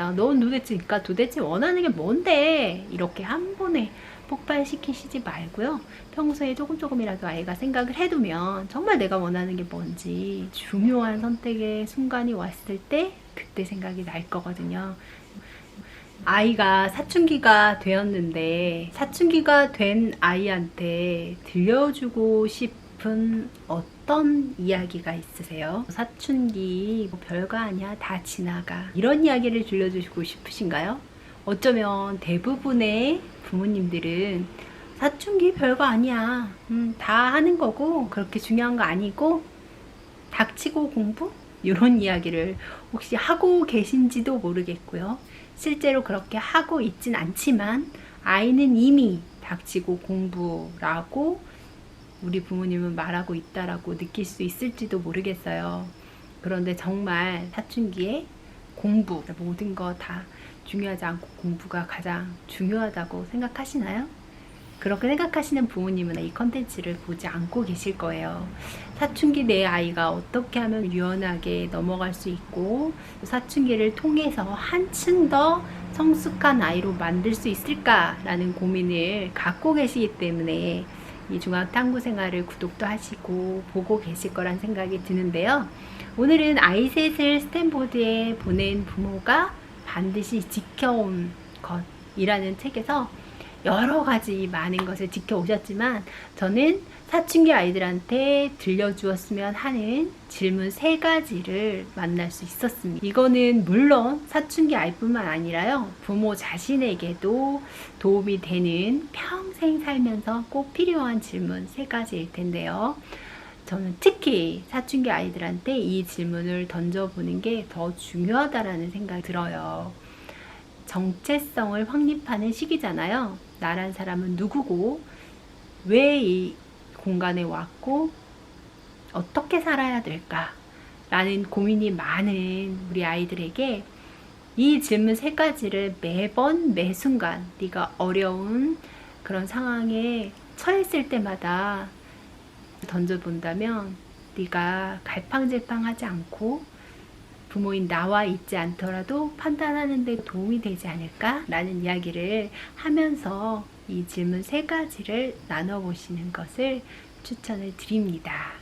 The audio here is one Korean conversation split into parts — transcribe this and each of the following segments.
넌 도대체, 그러니까 도대체 원하는 게 뭔데? 이렇게 한 번에 폭발시키시지 말고요. 평소에 조금이라도 아이가 생각을 해두면 정말 내가 원하는 게 뭔지 중요한 선택의 순간이 왔을 때 그때 생각이 날 거거든요. 아이가 사춘기가 되었는데 사춘기가 된 아이한테 들려주고 싶은 어떤 이야기가 있으세요? 사춘기 뭐 별거 아니야, 다 지나가, 이런 이야기를 들려주고 싶으신가요? 어쩌면 대부분의 부모님들은 사춘기 별거 아니야, 다 하는 거고 그렇게 중요한 거 아니고 닥치고 공부? 이런 이야기를 혹시 하고 계신지도 모르겠고요. 실제로 그렇게 하고 있진 않지만 아이는 이미 닥치고 공부라고 우리 부모님은 말하고 있다라고 느낄 수 있을지도 모르겠어요. 그런데 정말 사춘기에 공부, 모든 거 다 중요하지 않고 공부가 가장 중요하다고 생각하시나요? 그렇게 생각하시는 부모님은 이 컨텐츠를 보지 않고 계실 거예요. 사춘기 내 아이가 어떻게 하면 유연하게 넘어갈 수 있고 사춘기를 통해서 한층 더 성숙한 아이로 만들 수 있을까라는 고민을 갖고 계시기 때문에 이 중학탐구생활을 구독도 하시고 보고 계실 거란 생각이 드는데요. 오늘은 아이 셋을 스탠포드에 보낸 부모가 반드시 지켜온 것이라는 책에서 여러 가지 많은 것을 지켜오셨지만 저는 사춘기 아이들한테 들려주었으면 하는 질문 3가지를 만날 수 있었습니다. 이거는 물론 사춘기 아이뿐만 아니라요, 부모 자신에게도 도움이 되는 평생 살면서 꼭 필요한 질문 3가지일 텐데요. 저는 특히 사춘기 아이들한테 이 질문을 던져보는 게 더 중요하다라는 생각이 들어요. 정체성을 확립하는 시기잖아요. 나란 사람은 누구고 왜 이 공간에 왔고 어떻게 살아야 될까 라는 고민이 많은 우리 아이들에게 이 질문 3가지를 매번 매순간 네가 어려운 그런 상황에 처했을 때마다 던져본다면 네가 갈팡질팡하지 않고 부모인 나와 있지 않더라도 판단하는 데 도움이 되지 않을까? 라는 이야기를 하면서 이 질문 3가지를 나눠보시는 것을 추천을 드립니다.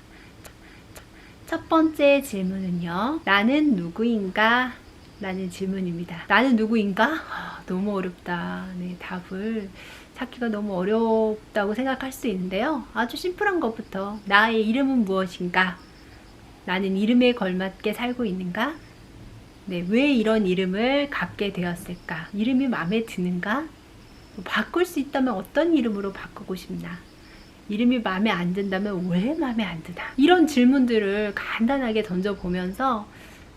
첫 번째 질문은요, 나는 누구인가? 라는 질문입니다. 나는 누구인가? 너무 어렵다. 네, 답을 찾기가 너무 어렵다고 생각할 수 있는데요. 아주 심플한 것부터 나의 이름은 무엇인가? 나는 이름에 걸맞게 살고 있는가? 네, 왜 이런 이름을 갖게 되었을까? 이름이 마음에 드는가? 바꿀 수 있다면 어떤 이름으로 바꾸고 싶나? 이름이 마음에 안 든다면 왜 마음에 안 드나? 이런 질문들을 간단하게 던져보면서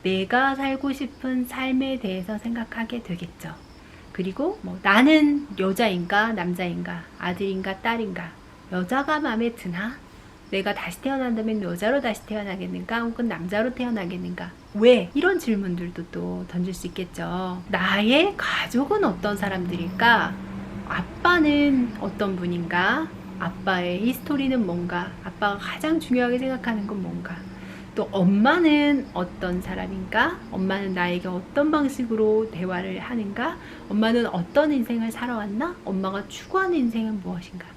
내가 살고 싶은 삶에 대해서 생각하게 되겠죠. 그리고 나는 여자인가 남자인가 아들인가 딸인가, 여자가 마음에 드나? 내가 다시 태어난다면 여자로 다시 태어나겠는가? 혹은 남자로 태어나겠는가? 왜? 이런 질문들도 또 던질 수 있겠죠. 나의 가족은 어떤 사람들일까? 아빠는 어떤 분인가? 아빠의 히스토리는 뭔가? 아빠가 가장 중요하게 생각하는 건 뭔가? 또 엄마는 어떤 사람인가? 엄마는 나에게 어떤 방식으로 대화를 하는가? 엄마는 어떤 인생을 살아왔나? 엄마가 추구하는 인생은 무엇인가?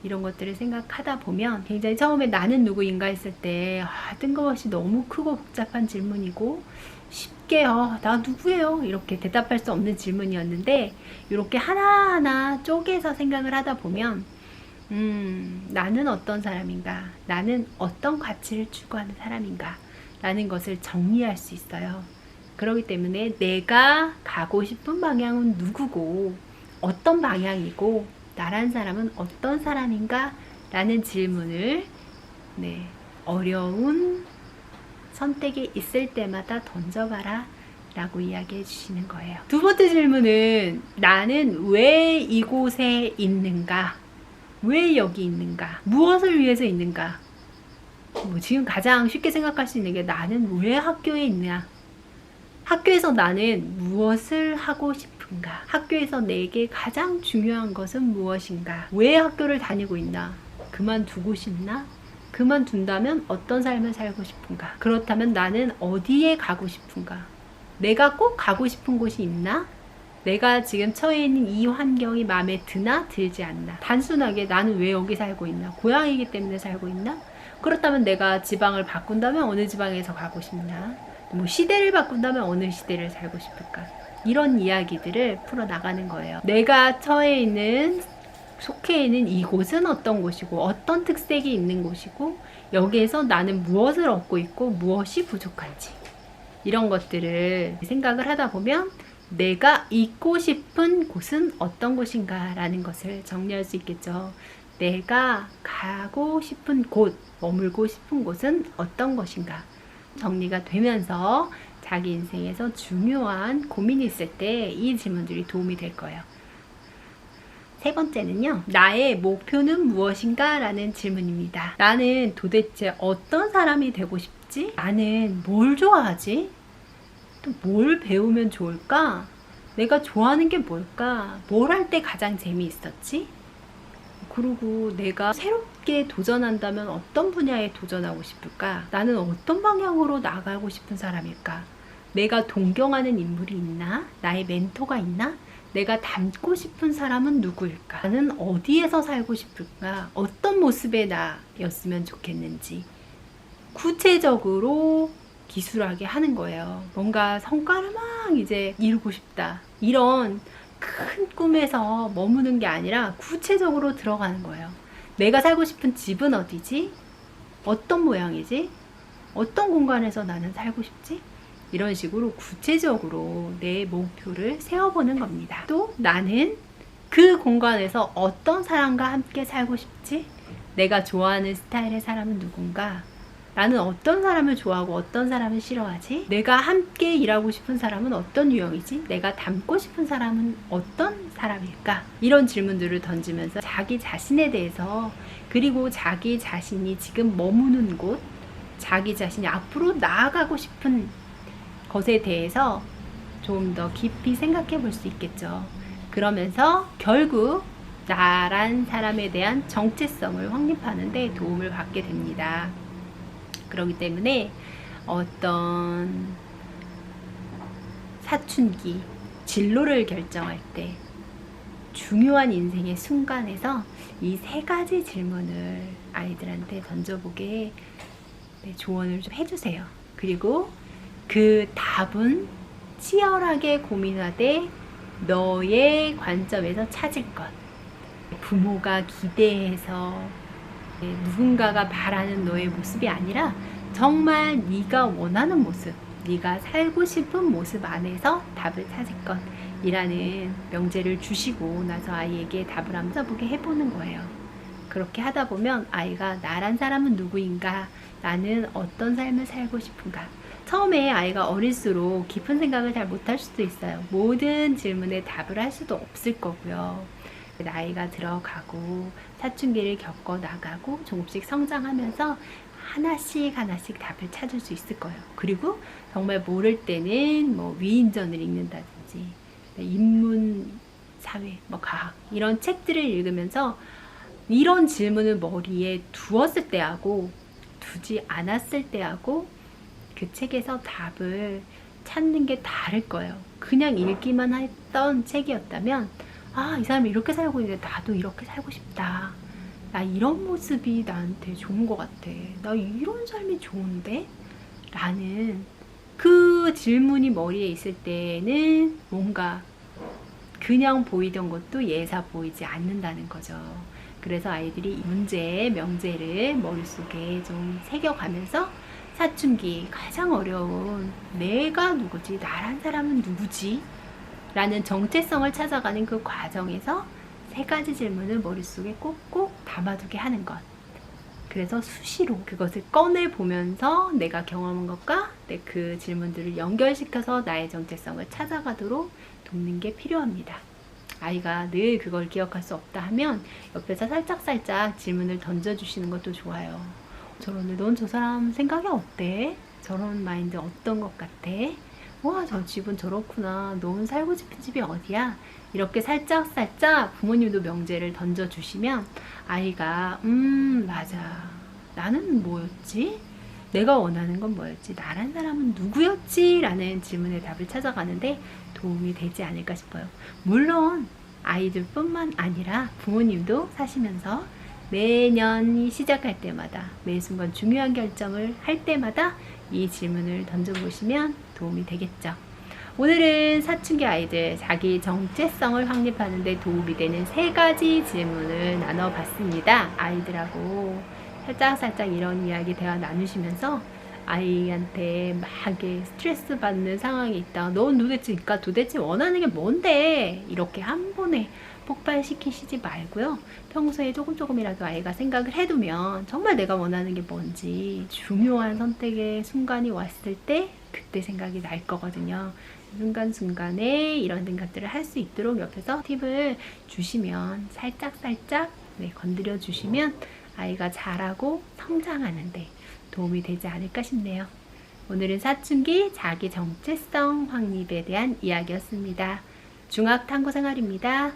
이런 것들을 생각하다 보면 굉장히 처음에 나는 누구인가 했을 때 뜬금없이 너무 크고 복잡한 질문이고 쉽게 나 누구예요? 이렇게 대답할 수 없는 질문이었는데 이렇게 하나하나 쪼개서 생각을 하다 보면 나는 어떤 사람인가? 나는 어떤 가치를 추구하는 사람인가? 라는 것을 정리할 수 있어요. 그렇기 때문에 내가 가고 싶은 방향은 누구고 어떤 방향이고 나란 사람은 어떤 사람인가? 라는 질문을 어려운 선택이 있을 때마다 던져봐라 라고 이야기해 주시는 거예요. 두 번째 질문은 나는 왜 이곳에 있는가? 왜 여기 있는가? 무엇을 위해서 있는가? 지금 가장 쉽게 생각할 수 있는 게 나는 왜 학교에 있냐? 학교에서 나는 무엇을 하고 싶은가? 학교에서 내게 가장 중요한 것은 무엇인가? 왜 학교를 다니고 있나? 그만두고 싶나? 그만둔다면 어떤 삶을 살고 싶은가? 그렇다면 나는 어디에 가고 싶은가? 내가 꼭 가고 싶은 곳이 있나? 내가 지금 처해 있는 이 환경이 마음에 드나 들지 않나? 단순하게 나는 왜 여기 살고 있나? 고향이기 때문에 살고 있나? 그렇다면 내가 지방을 바꾼다면 어느 지방에서 가고 싶나? 뭐 시대를 바꾼다면 어느 시대를 살고 싶을까? 이런 이야기들을 풀어나가는 거예요. 내가 처해 있는, 속해 있는 이곳은 어떤 곳이고 어떤 특색이 있는 곳이고 여기에서 나는 무엇을 얻고 있고 무엇이 부족한지, 이런 것들을 생각을 하다 보면 내가 있고 싶은 곳은 어떤 곳인가 라는 것을 정리할 수 있겠죠. 내가 가고 싶은 곳, 머물고 싶은 곳은 어떤 것인가 정리가 되면서 자기 인생에서 중요한 고민이 있을 때 이 질문들이 도움이 될 거예요. 세 번째는요, 나의 목표는 무엇인가 라는 질문입니다. 나는 도대체 어떤 사람이 되고 싶지? 나는 뭘 좋아하지? 또 뭘 배우면 좋을까? 내가 좋아하는 게 뭘까? 뭘 할 때 가장 재미있었지? 그리고 내가 새롭게 도전한다면 어떤 분야에 도전하고 싶을까? 나는 어떤 방향으로 나가고 싶은 사람일까? 내가 동경하는 인물이 있나? 나의 멘토가 있나? 내가 닮고 싶은 사람은 누구일까? 나는 어디에서 살고 싶을까? 어떤 모습의 나였으면 좋겠는지 구체적으로 기술하게 하는 거예요. 뭔가 성과를 막 이제 이루고 싶다, 이런 큰 꿈에서 머무는 게 아니라 구체적으로 들어가는 거예요. 내가 살고 싶은 집은 어디지? 어떤 모양이지? 어떤 공간에서 나는 살고 싶지? 이런 식으로 구체적으로 내 목표를 세워보는 겁니다. 또 나는 그 공간에서 어떤 사람과 함께 살고 싶지? 내가 좋아하는 스타일의 사람은 누군가? 나는 어떤 사람을 좋아하고 어떤 사람을 싫어하지? 내가 함께 일하고 싶은 사람은 어떤 유형이지? 내가 닮고 싶은 사람은 어떤 사람일까? 이런 질문들을 던지면서 자기 자신에 대해서, 그리고 자기 자신이 지금 머무는 곳, 자기 자신이 앞으로 나아가고 싶은 것에 대해서 좀 더 깊이 생각해 볼 수 있겠죠. 그러면서 결국 나란 사람에 대한 정체성을 확립하는 데 도움을 받게 됩니다. 그렇기 때문에 어떤 사춘기, 진로를 결정할 때 중요한 인생의 순간에서 이 세 가지 질문을 아이들한테 던져보게 조언을 좀 해주세요. 그리고 그 답은 치열하게 고민하되 너의 관점에서 찾을 것. 부모가 기대해서 누군가가 바라는 너의 모습이 아니라 정말 네가 원하는 모습, 네가 살고 싶은 모습 안에서 답을 찾을 것이라는 명제를 주시고 나서 아이에게 답을 한번 써보게 해보는 거예요. 그렇게 하다 보면 아이가 나란 사람은 누구인가? 나는 어떤 삶을 살고 싶은가? 처음에 아이가 어릴수록 깊은 생각을 잘 못할 수도 있어요. 모든 질문에 답을 할 수도 없을 거고요. 나이가 들어가고 사춘기를 겪어 나가고 조금씩 성장하면서 하나씩 답을 찾을 수 있을 거예요. 그리고 정말 모를 때는 뭐 위인전을 읽는다든지 인문, 사회, 뭐 과학 이런 책들을 읽으면서 이런 질문을 머리에 두었을 때하고 두지 않았을 때하고 그 책에서 답을 찾는 게 다를 거예요. 그냥 읽기만 했던 책이었다면 아, 이 사람이 이렇게 살고 있는데 나도 이렇게 살고 싶다. 나 이런 모습이 나한테 좋은 것 같아. 나 이런 삶이 좋은데? 라는 그 질문이 머리에 있을 때는 뭔가 그냥 보이던 것도 예사 보이지 않는다는 거죠. 그래서 아이들이 문제의 명제를 머릿속에 좀 새겨가면서 사춘기 가장 어려운 내가 누구지? 나란 사람은 누구지? 라는 정체성을 찾아가는 그 과정에서 세 가지 질문을 머릿속에 꼭꼭 담아두게 하는 것. 그래서 수시로 그것을 꺼내보면서 내가 경험한 것과 그 질문들을 연결시켜서 나의 정체성을 찾아가도록 돕는 게 필요합니다. 아이가 늘 그걸 기억할 수 없다 하면 옆에서 살짝살짝 질문을 던져주시는 것도 좋아요. 저런데 넌 저 사람 생각이 어때? 저런 마인드 어떤 것 같아? 와, 저 집은 저렇구나. 넌 살고 싶은 집이 어디야? 이렇게 살짝살짝 부모님도 명제를 던져주시면 아이가 맞아. 나는 뭐였지? 내가 원하는 건 뭐였지? 나란 사람은 누구였지? 라는 질문에 답을 찾아가는데 도움이 되지 않을까 싶어요. 물론 아이들뿐만 아니라 부모님도 사시면서 매년이 시작할 때마다 매 순간 중요한 결정을 할 때마다 이 질문을 던져보시면 도움이 되겠죠. 오늘은 사춘기 아이들 자기 정체성을 확립하는 데 도움이 되는 3가지 질문을 나눠봤습니다. 아이들하고 살짝 이런 이야기 대화 나누시면서 아이한테 막 이렇게 스트레스 받는 상황이 있다. 넌 도대체 원하는 게 뭔데? 이렇게 한 번에 폭발시키시지 말고요. 평소에 조금이라도 아이가 생각을 해두면 정말 내가 원하는 게 뭔지 중요한 선택의 순간이 왔을 때 그때 생각이 날 거거든요. 순간순간에 이런 생각들을 할 수 있도록 옆에서 팁을 주시면 살짝 건드려 주시면 아이가 자라고 성장하는데 도움이 되지 않을까 싶네요. 오늘은 사춘기 자기 정체성 확립에 대한 이야기였습니다. 중학 탐구 생활입니다.